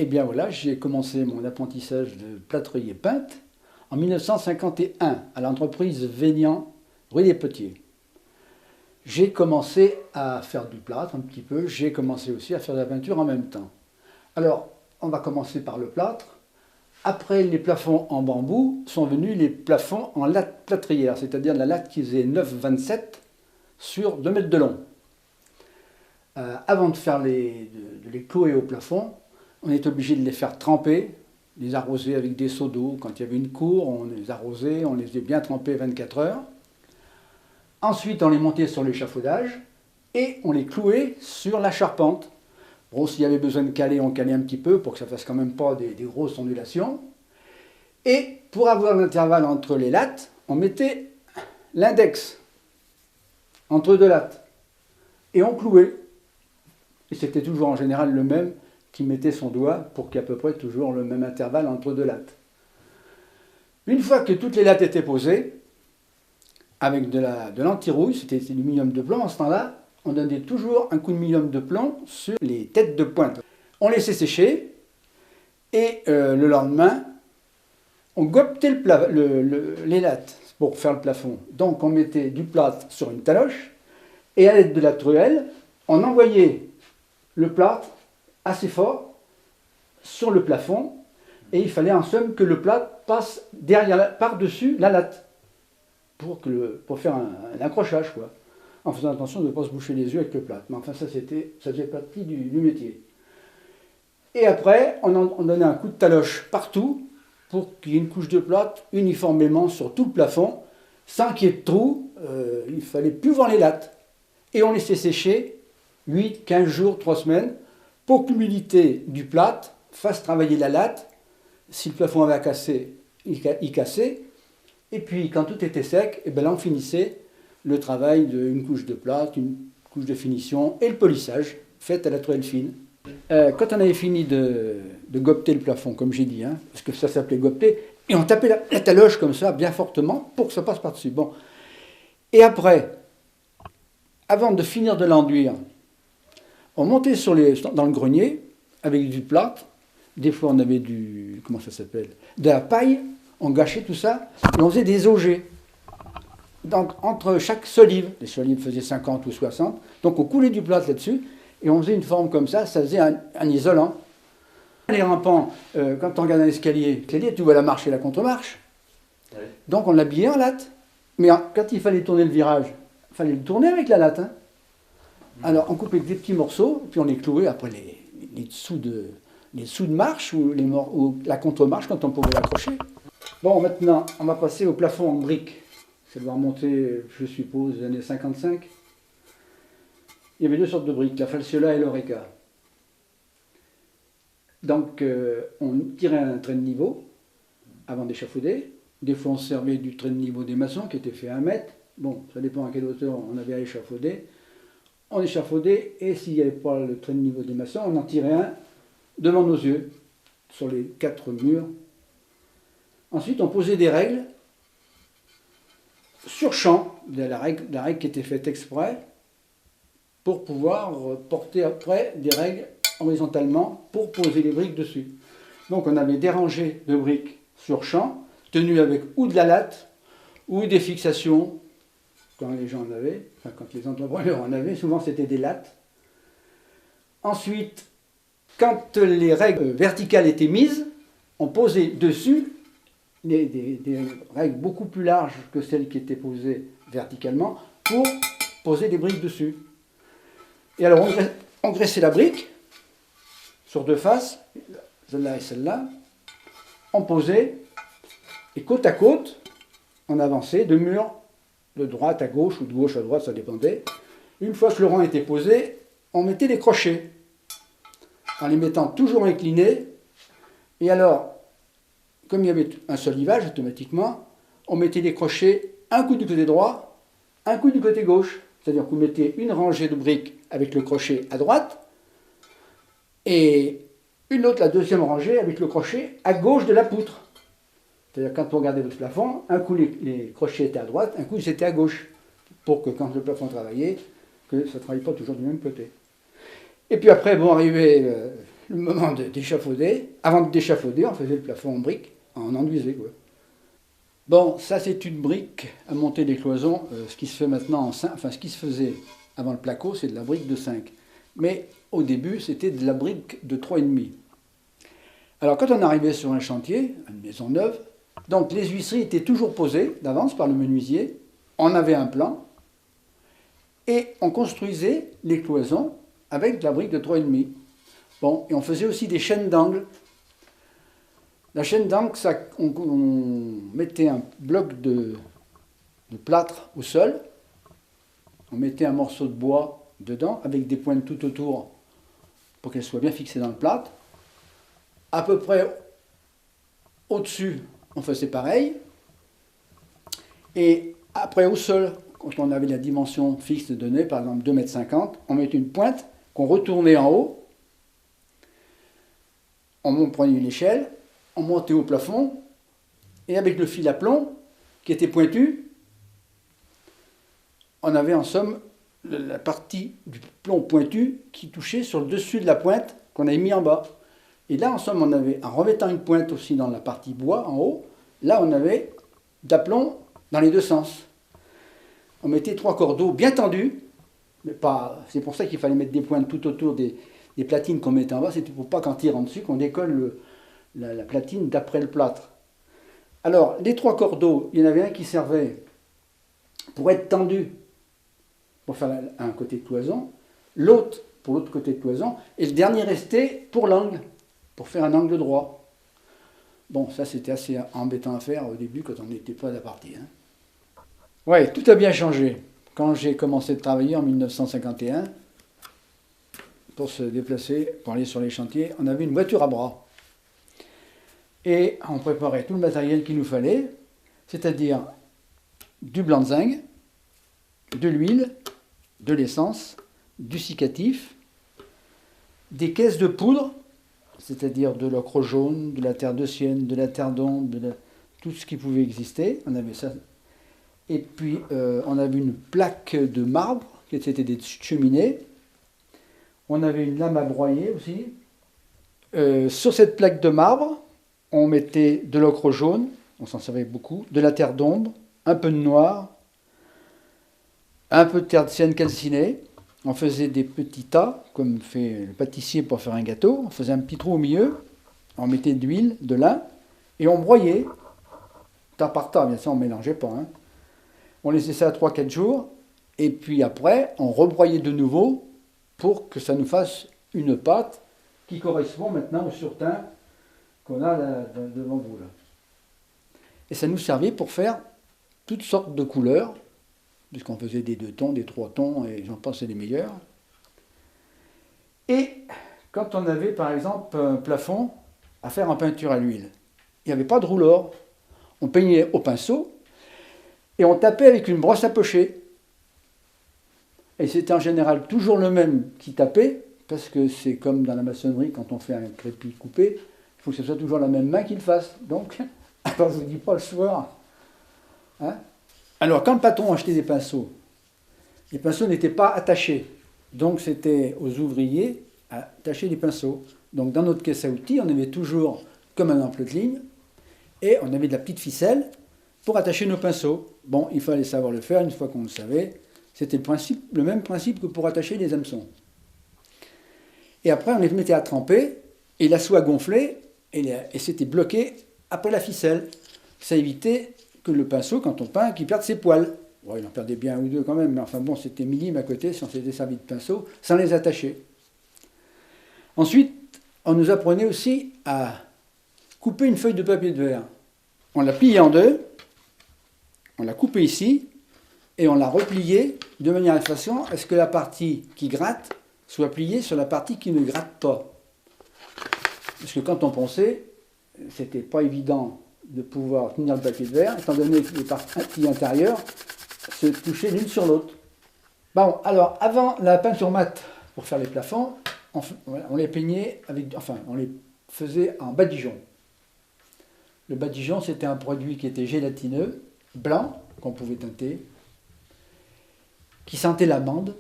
Et bien voilà, j'ai commencé mon apprentissage de plâtrier peintre en 1951 à l'entreprise Vénian, rue des Potiers. J'ai commencé à faire du plâtre un petit peu, j'ai commencé aussi à faire de la peinture en même temps. Alors, on va commencer par le plâtre. Après les plafonds en bambou, sont venus les plafonds en latte plâtrière, c'est-à-dire la latte qui faisait 9,27 sur 2 mètres de long. Avant de les clouer au plafond, on est obligé de les faire tremper, les arroser avec des seaux d'eau. Quand il y avait une cour, on les arrosait, on les faisait bien tremper 24 heures. Ensuite, on les montait sur l'échafaudage et on les clouait sur la charpente. Bon, s'il y avait besoin de caler, on calait un petit peu pour que ça fasse quand même pas des grosses ondulations. Et pour avoir l'intervalle entre les lattes, on mettait l'index entre 2 lattes. Et on clouait. Et c'était toujours en général le même qui mettait son doigt pour qu'il y ait à peu près toujours le même intervalle entre 2 lattes. Une fois que toutes les lattes étaient posées, avec de l'antirouille, c'était du millium de plomb en ce temps-là, on donnait toujours un coup de millium de plomb sur les têtes de pointe. On laissait sécher et le lendemain, on gobetait les lattes pour faire le plafond. Donc on mettait du plâtre sur une taloche et à l'aide de la truelle, on envoyait le plâtre assez fort sur le plafond et il fallait en somme que le plâtre passe par-dessus la latte pour faire un accrochage, quoi, en faisant attention de ne pas se boucher les yeux avec le plâtre. Mais enfin, ça faisait partie du métier. Et après, on donnait un coup de taloche partout pour qu'il y ait une couche de plâtre uniformément sur tout le plafond, sans qu'il y ait de trous. Il ne fallait plus voir les lattes. Et on laissait sécher 8, 15 jours, 3 semaines, pour que l'humidité du plâtre fasse travailler la latte. Si le plafond avait cassé, il cassait. Et puis, quand tout était sec, et bien là, on finissait le travail d'une couche de plâtre, une couche de finition et le polissage, fait à la truelle fine. Quand on avait fini de gobeter le plafond, comme j'ai dit, parce que ça s'appelait gobeter, et on tapait la taloche comme ça, bien fortement, pour que ça passe par-dessus. Bon. Et après, avant de finir de l'enduire, on montait dans le grenier avec du plâtre. Des fois, on avait de la paille. On gâchait tout ça et on faisait des augers. Donc, entre chaque solive, les solives faisaient 50 ou 60, donc on coulait du plâtre là-dessus et on faisait une forme comme ça faisait un isolant. Les rampants, quand on regarde un escalier, tu vois la marche et la contre-marche. Ouais. Donc, on l'habillait en latte. Mais quand il fallait tourner le virage, il fallait le tourner avec la latte. Alors, on coupait des petits morceaux, puis on les clouait après les dessous de marche ou la contre-marche quand on pouvait l'accrocher. Bon, maintenant, on va passer au plafond en briques. Ça doit remonter, je suppose, les années 55. Il y avait 2 sortes de briques, la falciola et l'oreca. Donc, on tirait un trait de niveau avant d'échafauder. Des fois, on se servait du trait de niveau des maçons qui était fait à 1 mètre. Bon, ça dépend à quelle hauteur on avait à échafauder. On échafaudait et s'il n'y avait pas le trait de niveau des maçons, on en tirait un devant nos yeux, sur les 4 murs. Ensuite, on posait des règles sur champ, la règle qui était faite exprès pour pouvoir porter après des règles horizontalement pour poser les briques dessus. Donc on avait des rangées de briques sur champ, tenues avec ou de la latte ou des fixations, quand les gens en avaient, enfin quand les entrepreneurs en avaient, souvent c'était des lattes. Ensuite, quand les règles verticales étaient mises, on posait dessus des règles beaucoup plus larges que celles qui étaient posées verticalement pour poser des briques dessus. Et alors on graissait la brique sur 2 faces, celle-là et celle-là. On posait et côte à côte, on avançait de mur de droite à gauche ou de gauche à droite, ça dépendait. Une fois que le rang était posé, on mettait les crochets en les mettant toujours inclinés. Et alors, comme il y avait un solivage automatiquement, on mettait les crochets, un coup du côté droit, un coup du côté gauche. C'est-à-dire que vous mettez une rangée de briques avec le crochet à droite et une autre, la deuxième rangée, avec le crochet à gauche de la poutre. C'est-à-dire quand vous regardez votre plafond, un coup les crochets étaient à droite, un coup ils étaient à gauche, pour que quand le plafond travaillait, que ça ne travaille pas toujours du même côté. Et puis après, bon, arrivait le moment d'échafauder. Avant de d'échafauder, on faisait le plafond en briques, en enduisé, quoi. Bon, ça c'est une brique à monter des cloisons. Ce qui se fait maintenant en 5, enfin ce qui se faisait avant le placo, c'est de la brique de 5. Mais au début, c'était de la brique de 3,5. Alors quand on arrivait sur un chantier, une maison neuve, donc les huisseries étaient toujours posées d'avance par le menuisier, on avait un plan, et on construisait les cloisons avec de la brique de 3,5. Bon, et on faisait aussi des chaînes d'angle. La chaîne d'angle, on mettait un bloc de plâtre au sol, on mettait un morceau de bois dedans, avec des pointes tout autour pour qu'elle soit bien fixée dans le plâtre. À peu près au-dessus, on faisait pareil. Et après, au sol, quand on avait la dimension fixe donnée, par exemple 2,50 m, on mettait une pointe qu'on retournait en haut. On prenait une échelle, on montait au plafond, et avec le fil à plomb, qui était pointu, on avait en somme la partie du plomb pointu qui touchait sur le dessus de la pointe qu'on avait mis en bas. Et là, en somme, on avait, en remettant une pointe aussi dans la partie bois en haut, là, on avait d'aplomb dans les deux sens. On mettait 3 cordeaux bien tendus, mais pas. C'est pour ça qu'il fallait mettre des pointes tout autour des platines qu'on mettait en bas. C'était pour pas qu'en tirant dessus, qu'on décolle la platine d'après le plâtre. Alors, les 3 cordeaux, il y en avait un qui servait pour être tendu, pour faire un côté de cloison, l'autre pour l'autre côté de cloison, et le dernier restait pour l'angle, pour faire un angle droit. Bon, ça c'était assez embêtant à faire au début quand on n'était pas à la partie. Hein. Ouais, tout a bien changé. Quand j'ai commencé de travailler en 1951, pour se déplacer, pour aller sur les chantiers, on avait une voiture à bras. Et on préparait tout le matériel qu'il nous fallait, c'est-à-dire du blanc de zinc, de l'huile, de l'essence, du cicatif, des caisses de poudre, c'est-à-dire de l'ocre jaune, de la terre de sienne, de la terre d'ombre, tout ce qui pouvait exister. On avait ça. Et puis on avait une plaque de marbre, qui était des cheminées. On avait une lame à broyer aussi. Sur cette plaque de marbre, on mettait de l'ocre jaune, on s'en servait beaucoup, de la terre d'ombre, un peu de noir, un peu de terre de sienne calcinée. On faisait des petits tas, comme fait le pâtissier pour faire un gâteau. On faisait un petit trou au milieu, on mettait de l'huile, de lin, et on broyait, tas par tas, bien sûr, on ne mélangeait pas. Hein. On laissait ça à 3-4 jours, et puis après, on rebroyait de nouveau pour que ça nous fasse une pâte qui correspond maintenant au surteint qu'on a là, devant vous. Là. Et ça nous servait pour faire toutes sortes de couleurs, puisqu'on faisait des 2 tons, des 3 tons, et j'en pensais les meilleurs. Et quand on avait, par exemple, un plafond à faire en peinture à l'huile, il n'y avait pas de rouleur. On peignait au pinceau, et on tapait avec une brosse à pocher. Et c'était en général toujours le même qui tapait, parce que c'est comme dans la maçonnerie, quand on fait un crépi coupé, il faut que ce soit toujours la même main qui le fasse. Donc, alors je ne vous dis pas le soir. Hein? Alors, quand le patron achetait des pinceaux, les pinceaux n'étaient pas attachés. Donc, c'était aux ouvriers à attacher les pinceaux. Donc, dans notre caisse à outils, on avait toujours comme un emploi de ligne, et on avait de la petite ficelle pour attacher nos pinceaux. Bon, il fallait savoir le faire, une fois qu'on le savait. C'était le même principe que pour attacher les hameçons. Et après, on les mettait à tremper, et la soie gonflait, et c'était bloqué après la ficelle. Ça évitait que le pinceau, quand on peint, qu'il perde ses poils. Bon, il en perdait bien un ou deux quand même, mais enfin bon, c'était minime à côté, si on s'était servi de pinceau, sans les attacher. Ensuite, on nous apprenait aussi à couper une feuille de papier de verre. On la pliait en deux, on la coupait ici, et on la repliait de manière à façon à ce que la partie qui gratte soit pliée sur la partie qui ne gratte pas. Parce que quand on ponçait, c'était pas évident de pouvoir tenir le papier de verre, étant donné que les parties intérieures se touchaient l'une sur l'autre. Bon, alors, avant la peinture mate pour faire les plafonds, on les peignait on les faisait en badigeon. Le badigeon, c'était un produit qui était gélatineux, blanc, qu'on pouvait teinter, qui sentait l'amande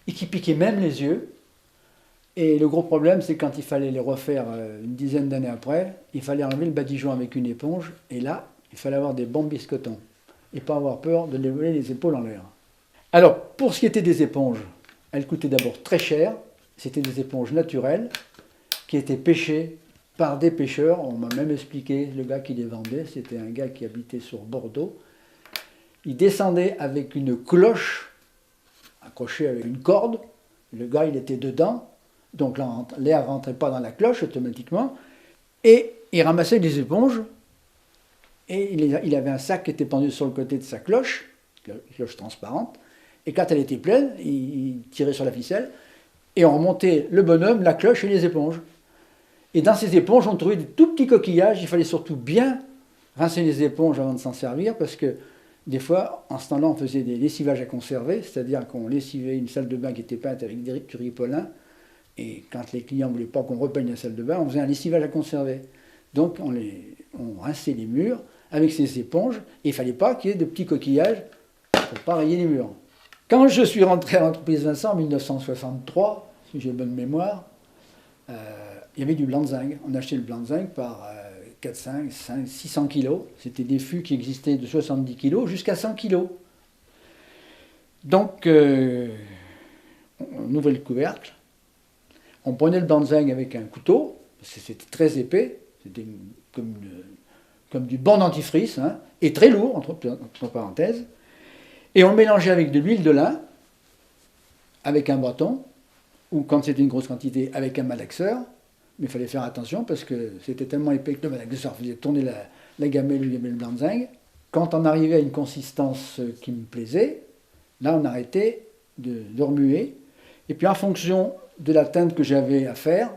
et qui piquait même les yeux. Et le gros problème, c'est quand il fallait les refaire une dizaine d'années après, il fallait enlever le badigeon avec une éponge, et là, il fallait avoir des bons biscotons, et pas avoir peur de lever les épaules en l'air. Alors, pour ce qui était des éponges, elles coûtaient d'abord très cher, c'était des éponges naturelles, qui étaient pêchées par des pêcheurs, on m'a même expliqué, le gars qui les vendait, c'était un gars qui habitait sur Bordeaux, il descendait avec une cloche, accrochée avec une corde, le gars il était dedans, donc l'air ne rentrait pas dans la cloche automatiquement, et il ramassait des éponges, et il avait un sac qui était pendu sur le côté de sa cloche, cloche transparente, et quand elle était pleine, il tirait sur la ficelle, et on remontait le bonhomme, la cloche et les éponges. Et dans ces éponges, on trouvait des tout petits coquillages, il fallait surtout bien rincer les éponges avant de s'en servir, parce que des fois, en ce temps-là, on faisait des lessivages à conserver, c'est-à-dire qu'on lessivait une salle de bain qui était peinte avec du ripolin, et quand les clients ne voulaient pas qu'on repeigne la salle de bain, on faisait un lessivage à conserver. Donc on rinçait les murs avec ces éponges, et il ne fallait pas qu'il y ait de petits coquillages pour ne pas rayer les murs. Quand je suis rentré à l'entreprise Vincent en 1963, si j'ai bonne mémoire, il y avait du blanc de zinc. On achetait le blanc de zinc par 4, 5, 600 kilos. C'était des fûts qui existaient de 70 kilos jusqu'à 100 kilos. Donc, on ouvrait le couvercle, on prenait le blanc de zinc avec un couteau, parce que c'était très épais, c'était comme du bon dentifrice, hein, et très lourd, entre parenthèses, et on le mélangeait avec de l'huile de lin, avec un bâton, ou quand c'était une grosse quantité, avec un malaxeur, mais il fallait faire attention parce que c'était tellement épais que le malaxeur faisait tourner la gamelle où il y avait le blanc de zinc. Quand on arrivait à une consistance qui me plaisait, là on arrêtait de remuer, et puis en fonction de la teinte que j'avais à faire,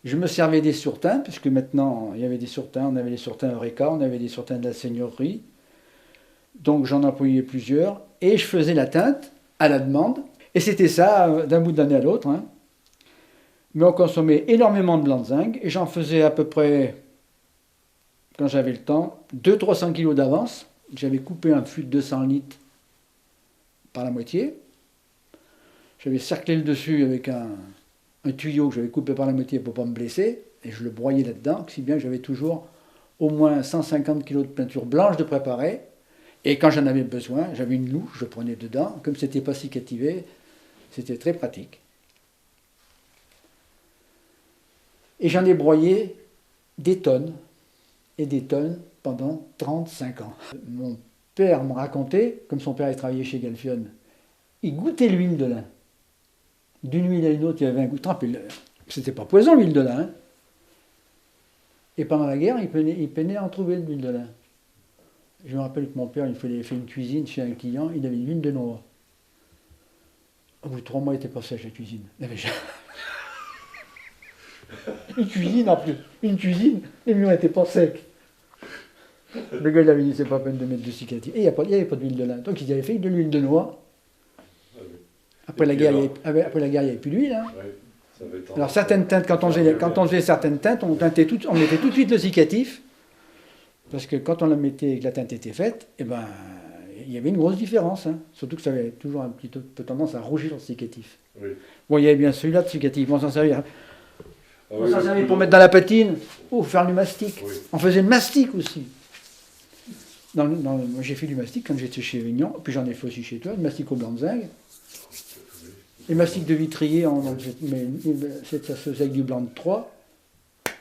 je me servais des surteints, puisque maintenant il y avait des surteints, on avait les surteints Eureka, on avait des surteints de la Seigneurie, donc j'en employais plusieurs, et je faisais la teinte à la demande, et c'était ça d'un bout d'année à l'autre. Hein. Mais on consommait énormément de blanc de zinc, et j'en faisais à peu près, quand j'avais le temps, 200-300 kilos d'avance. J'avais coupé un fût de 200 litres par la moitié. J'avais cerclé le dessus avec un tuyau que j'avais coupé par la moitié pour ne pas me blesser, et je le broyais là-dedans, si bien que j'avais toujours au moins 150 kilos de peinture blanche de préparer. Et quand j'en avais besoin, j'avais une louche, je prenais dedans. Comme c'était pas cicativé, c'était très pratique. Et j'en ai broyé des tonnes et des tonnes pendant 35 ans. Mon père me racontait, comme son père avait travaillé chez Galfion, il goûtait l'huile de lin. D'une huile à une autre, il y avait un goût trempé. C'était pas poison l'huile de lin. Hein. Et pendant la guerre, il peinait à en trouver de l'huile de lin. Je me rappelle que mon père, il fait une cuisine chez un client, il avait une huile de noix. Au bout de 3 mois, il était pas sèche la cuisine. Une cuisine en plus, une cuisine, les murs n'étaient pas secs. Le gars, il avait dit, c'est pas peine de mettre de cicatrice. Et il n'y avait pas d'huile de lin. Donc ils avaient fait de l'huile de noix. Après la guerre, il n'y avait plus d'huile. Hein. Alors certaines teintes, quand on faisait certaines teintes, on mettait tout de suite le cicatif. Parce que quand on la mettait et que la teinte était faite, eh ben, il y avait une grosse différence. Hein. Surtout que ça avait toujours un petit peu tendance à rougir le cicatif. Oui. Bon, il y avait bien celui-là de cicatif, on s'en servait. On s'en servait pour mettre dans la patine ou faire du mastic. Oui. On faisait le mastic aussi. Moi, j'ai fait du mastic quand j'étais chez Vignon, puis j'en ai fait aussi chez toi, le mastic au blanc de zinc. Les mastiques de vitrier, ça se faisait avec du blanc de 3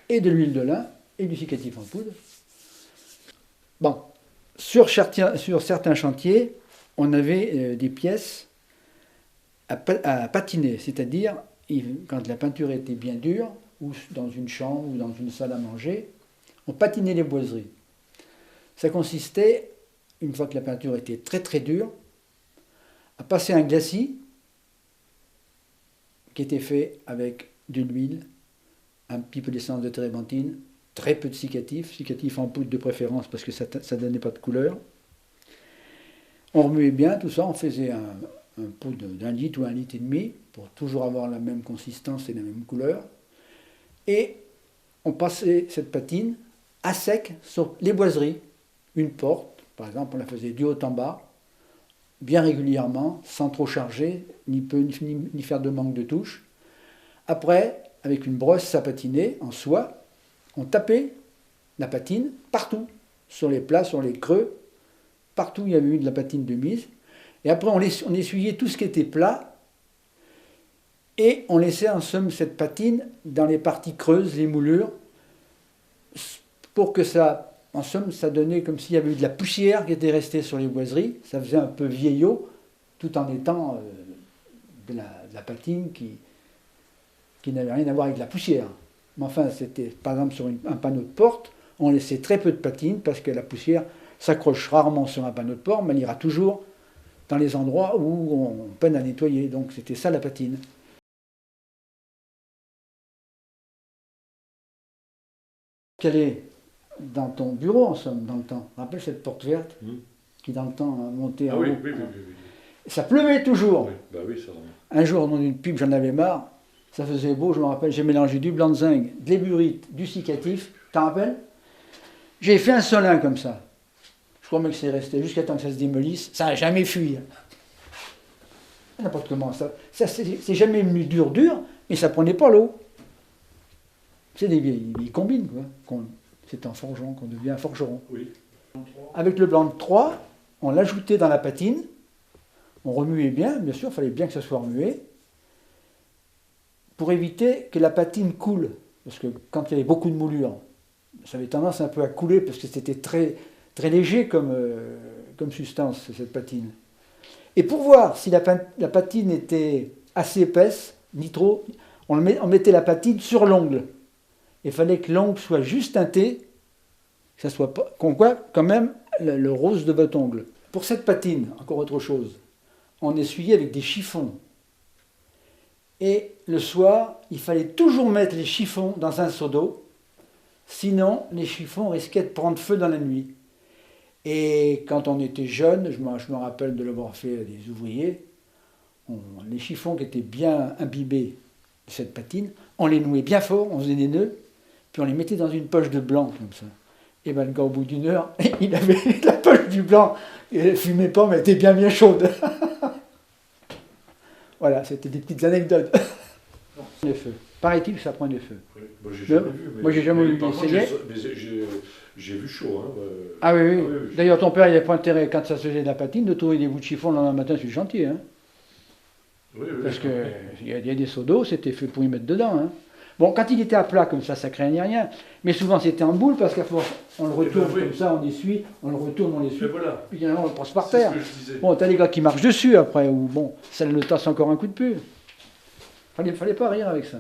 et de l'huile de lin et du cicatif en poudre. Bon, sur certains chantiers, on avait des pièces à patiner, c'est-à-dire quand la peinture était bien dure, ou dans une chambre, ou dans une salle à manger, on patinait les boiseries. Ça consistait, une fois que la peinture était très très dure, à passer un glacis qui était fait avec de l'huile, un petit peu d'essence de térébenthine, très peu de cicatif en poudre de préférence parce que ça ne donnait pas de couleur. On remuait bien tout ça, on faisait un pot d'1 litre ou 1,5 litre pour toujours avoir la même consistance et la même couleur. Et on passait cette patine à sec sur les boiseries. Une porte, par exemple, on la faisait du haut en bas, bien régulièrement, sans trop charger, ni faire de manque de touche, Après, avec une brosse à patiner en soie, on tapait la patine partout, sur les plats, sur les creux, partout il y avait eu de la patine de mise. Et après, on essuyait tout ce qui était plat, et on laissait en somme cette patine dans les parties creuses, les moulures, pour que ça, en somme, ça donnait comme s'il y avait eu de la poussière qui était restée sur les boiseries. Ça faisait un peu vieillot, tout en étant de la patine qui n'avait rien à voir avec la poussière. Mais enfin, c'était, par exemple, sur un panneau de porte, on laissait très peu de patine parce que la poussière s'accroche rarement sur un panneau de porte, mais elle ira toujours dans les endroits où on peine à nettoyer. Donc c'était ça la patine. Qu'elle est dans ton bureau, en somme, dans le temps. Tu te rappelles cette porte verte qui, dans le temps, a monté en haut. Oui. Ça pleuvait toujours. Oui, bah oui, ça. Un jour, dans une pipe, j'en avais marre. Ça faisait beau, je me rappelle, j'ai mélangé du blanc de zinc, de l'éburite, du cicatif. Tu t'en rappelles? J'ai fait un solin comme ça. Je crois même que c'est resté jusqu'à temps que ça se démolisse. Ça n'a jamais fui. N'importe comment. Ça c'est jamais venu dur, mais ça prenait pas l'eau. C'est des vieilles combines, quoi. C'est en forgeant qu'on devient forgeron. Oui. Avec le blanc de 3, on l'ajoutait dans la patine. On remuait bien sûr, il fallait bien que ça soit remué. Pour éviter que la patine coule. Parce que quand il y avait beaucoup de moulures, ça avait tendance un peu à couler parce que c'était très, très léger comme substance, cette patine. Et pour voir si la patine était assez épaisse, ni trop, on mettait la patine sur l'ongle. Il fallait que l'ongle soit juste teinté, que ça soit pas, qu'on voit quand même le rose de votre ongle. Pour cette patine, encore autre chose, on essuyait avec des chiffons. Et le soir, il fallait toujours mettre les chiffons dans un seau d'eau, sinon les chiffons risquaient de prendre feu dans la nuit. Et quand on était jeune, je me rappelle de l'avoir fait à des ouvriers, les chiffons qui étaient bien imbibés de cette patine, on les nouait bien fort, on faisait des nœuds, puis on les mettait dans une poche de blanc, comme ça. Et bien le gars, au bout d'une heure, il avait la poche du blanc, et elle ne fumait pas, mais elle était bien chaude. Voilà, c'était des petites anecdotes. Les feux. Paraît-il que ça prend des feux. Oui. Moi, j'ai jamais vu. Moi, j'ai jamais vu d'essayer. J'ai vu chaud. Hein. Ah oui. D'ailleurs, ton père, il n'avait pas intérêt, quand ça se faisait de la patine, de trouver des bouts de chiffon le lendemain matin sur le chantier. Hein. Oui. Parce qu'il y a des seaux d'eau, c'était fait pour y mettre dedans. Hein. Bon, quand il était à plat comme ça craignait rien. Mais souvent, c'était en boule, parce qu'à force, on le retourne comme ça, on essuie, on le retourne, on l'essuie. Voilà. Puis finalement, on le passe par terre. C'est ce que je disais. Bon, t'as les gars qui marchent dessus après, ou bon, ça le tasse encore un coup de pu. Fallait pas rire avec ça.